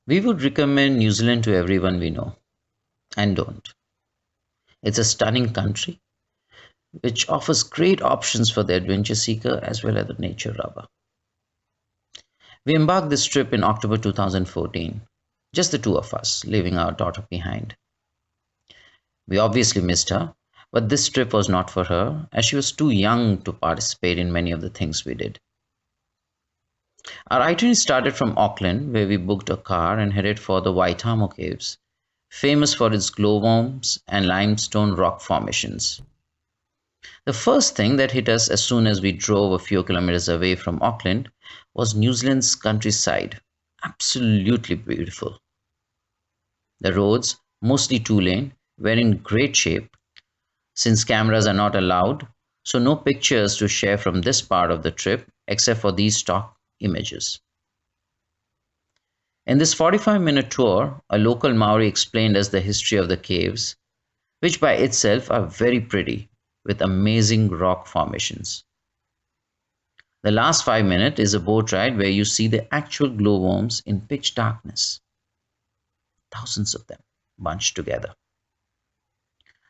We would recommend New Zealand to everyone we know and don't. It's a stunning country which offers great options for the adventure seeker as well as the nature lover. We embarked this trip in October 2014, just the two of us, leaving our daughter behind. We obviously missed her, but this trip was not for her as she was too young to participate in many of the things we did. Our itinerary started from Auckland, where we booked a car and headed for the Waitamo Caves, famous for its glowworms and limestone rock formations. The first thing that hit us as soon as we drove a few kilometers away from Auckland was New Zealand's countryside. Absolutely beautiful. The roads, mostly two-lane, were in great shape. Since cameras are not allowed, so no pictures to share from this part of the trip except for these stock images. In this 45-minute tour, a local Maori explained us the history of the caves, which by itself are very pretty, with amazing rock formations. The last 5 minutes is a boat ride where you see the actual glowworms in pitch darkness. Thousands of them bunched together.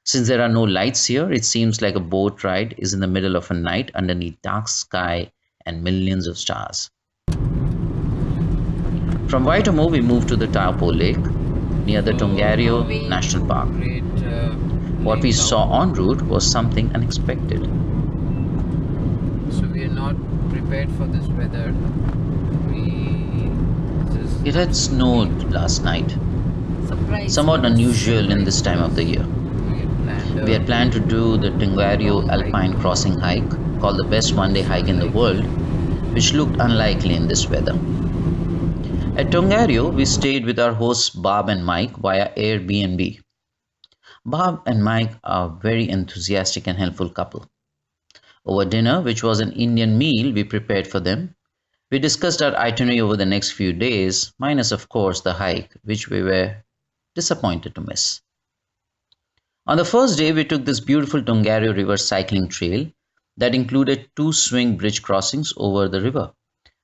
Since there are no lights here, it seems like a boat ride is in the middle of a night underneath dark sky and millions of stars. From Waitomo, we moved to the Taupo Lake near the Tongariro National Park. What we saw en route was something unexpected. So we are not prepared for this weather. It had snowed last night, somewhat unusual in this time of the year. We had planned to do the Tongariro Alpine Crossing hike, called the best one-day hike in the world, which looked unlikely in this weather. At Tongariro, we stayed with our hosts Bob and Mike via Airbnb. Bob and Mike are a very enthusiastic and helpful couple. Over dinner, which was an Indian meal we prepared for them, we discussed our itinerary over the next few days, minus of course the hike, which we were disappointed to miss. On the first day, we took this beautiful Tongariro River cycling trail that included 2 swing bridge crossings over the river,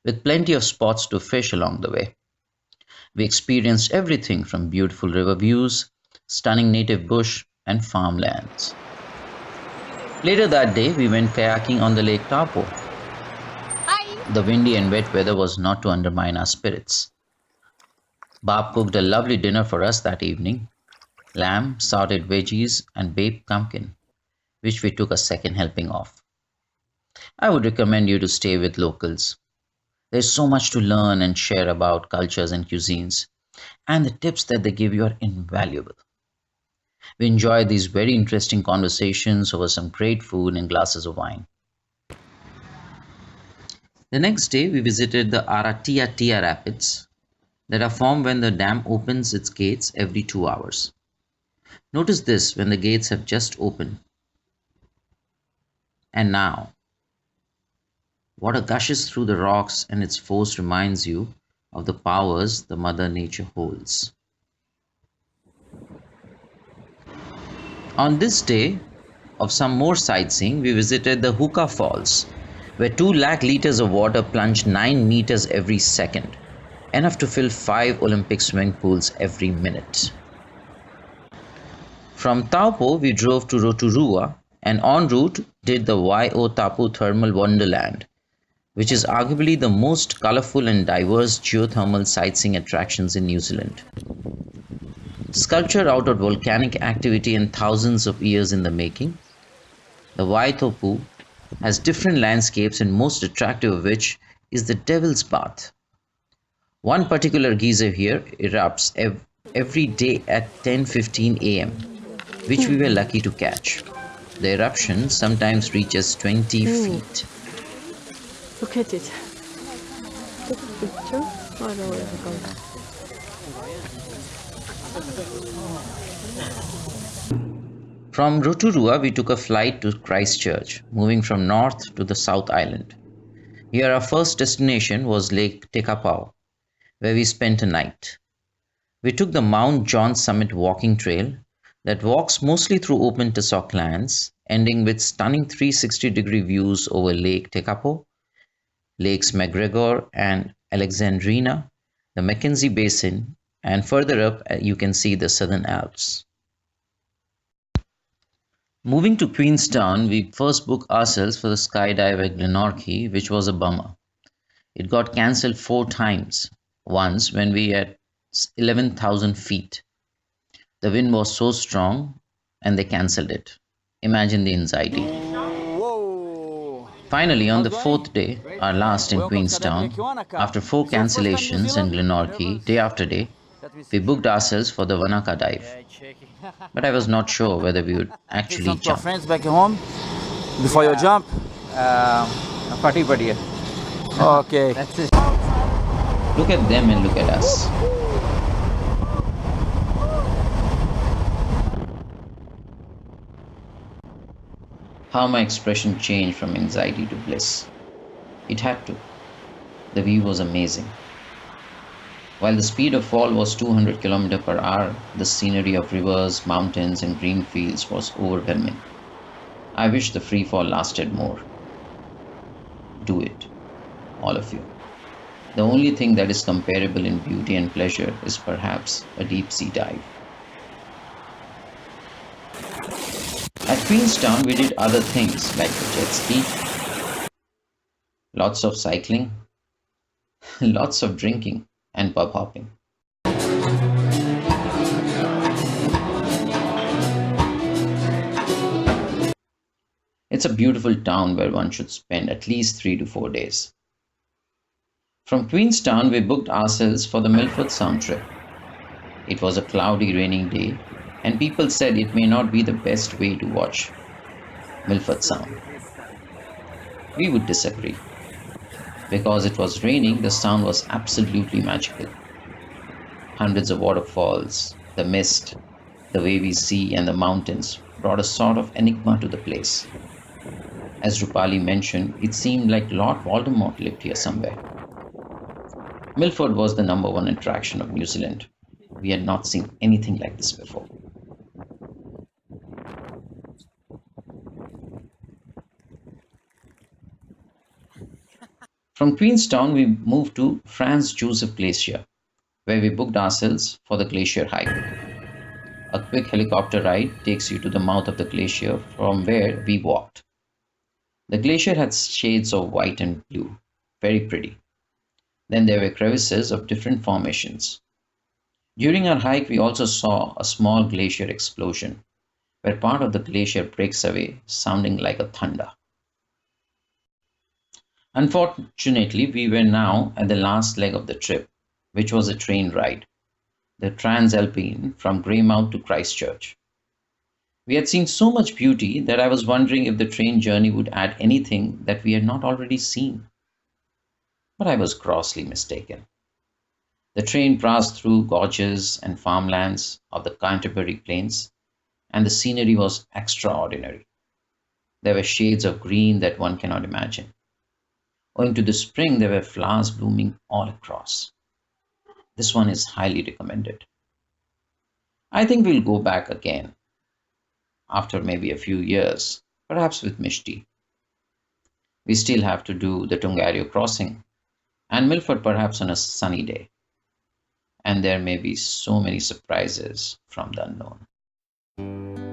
with plenty of spots to fish along the way. We experienced everything from beautiful river views, stunning native bush, and farmlands. Later that day, we went kayaking on the Lake Taupo. The windy and wet weather was not to undermine our spirits. Bob cooked a lovely dinner for us that evening: lamb, sauteed veggies, and baked pumpkin, which we took a second helping of. I would recommend you to stay with locals. There's so much to learn and share about cultures and cuisines, and the tips that they give you are invaluable. We enjoyed these very interesting conversations over some great food and glasses of wine. The next day, we visited the Aratiatia Rapids that are formed when the dam opens its gates every 2 hours. Notice this when the gates have just opened. And now, water gushes through the rocks and its force reminds you of the powers the Mother Nature holds. On this day of some more sightseeing, we visited the Hookah Falls, where 2 lakh liters of water plunged 9 meters every second, enough to fill 5 Olympic swimming pools every minute. From Taupo, we drove to Rotorua and en route did the Waiō Thermal Wonderland, which is arguably the most colorful and diverse geothermal sightseeing attractions in New Zealand. Sculptured out of volcanic activity and thousands of years in the making, the Waitāpu has different landscapes, and most attractive of which is the Devil's Bath. One particular geyser here erupts every day at 10:15 a.m., which we were lucky to catch. The eruption sometimes reaches 20 feet. Look at it. Take a picture. Oh, no, From Rotorua, we took a flight to Christchurch, moving from north to the South Island. Here our first destination was Lake Tekapau, where we spent a night. We took the Mount John Summit walking trail that walks mostly through open tussock lands, ending with stunning 360-degree views over Lake Tekapo, Lakes McGregor and Alexandrina, the Mackenzie Basin, and further up you can see the Southern Alps. Moving to Queenstown, we first booked ourselves for the skydive at Glenorchy, which was a bummer. It got cancelled 4 times. Once when we at 11,000 feet. The wind was so strong and they cancelled it. Imagine the anxiety. Finally, on the fourth day, our last in Queenstown, after 4 cancellations in Glenorchy, day after day, we booked ourselves for the Wanaka dive. But I was not sure whether we would actually jump. Friends back home before you jump. Party buddy. Okay. That's it. Look at them and look at us. How my expression changed from anxiety to bliss. It had to. The view was amazing. While the speed of fall was 200 km per hour, the scenery of rivers, mountains, and green fields was overwhelming. I wish the free fall lasted more. Do it, all of you. The only thing that is comparable in beauty and pleasure is perhaps a deep sea dive. At Queenstown, we did other things like the jet ski, lots of cycling, lots of drinking, and pub hopping. It's a beautiful town where one should spend at least 3 to 4 days. From Queenstown, we booked ourselves for the Milford Sound trip. It was a cloudy, raining day, and people said it may not be the best way to watch Milford Sound. We would disagree. Because it was raining, the sound was absolutely magical. Hundreds of waterfalls, the mist, the wavy sea, and the mountains brought a sort of enigma to the place. As Rupali mentioned, it seemed like Lord Voldemort lived here somewhere. Milford was the number one attraction of New Zealand. We had not seen anything like this before. From Queenstown, we moved to Franz Josef Glacier, where we booked ourselves for the glacier hike. A quick helicopter ride takes you to the mouth of the glacier from where we walked. The glacier had shades of white and blue, very pretty. Then there were crevices of different formations. During our hike, we also saw a small glacier explosion, where part of the glacier breaks away, sounding like a thunder. Unfortunately, we were now at the last leg of the trip, which was a train ride, the Transalpine from Greymouth to Christchurch. We had seen so much beauty that I was wondering if the train journey would add anything that we had not already seen. But I was grossly mistaken. The train passed through gorges and farmlands of the Canterbury Plains, and the scenery was extraordinary. There were shades of green that one cannot imagine. Owing to the spring, there were flowers blooming all across. This one is highly recommended. I think we'll go back again after maybe a few years, perhaps with Mishti. We still have to do the Tongariro crossing and Milford perhaps on a sunny day. And there may be so many surprises from the unknown.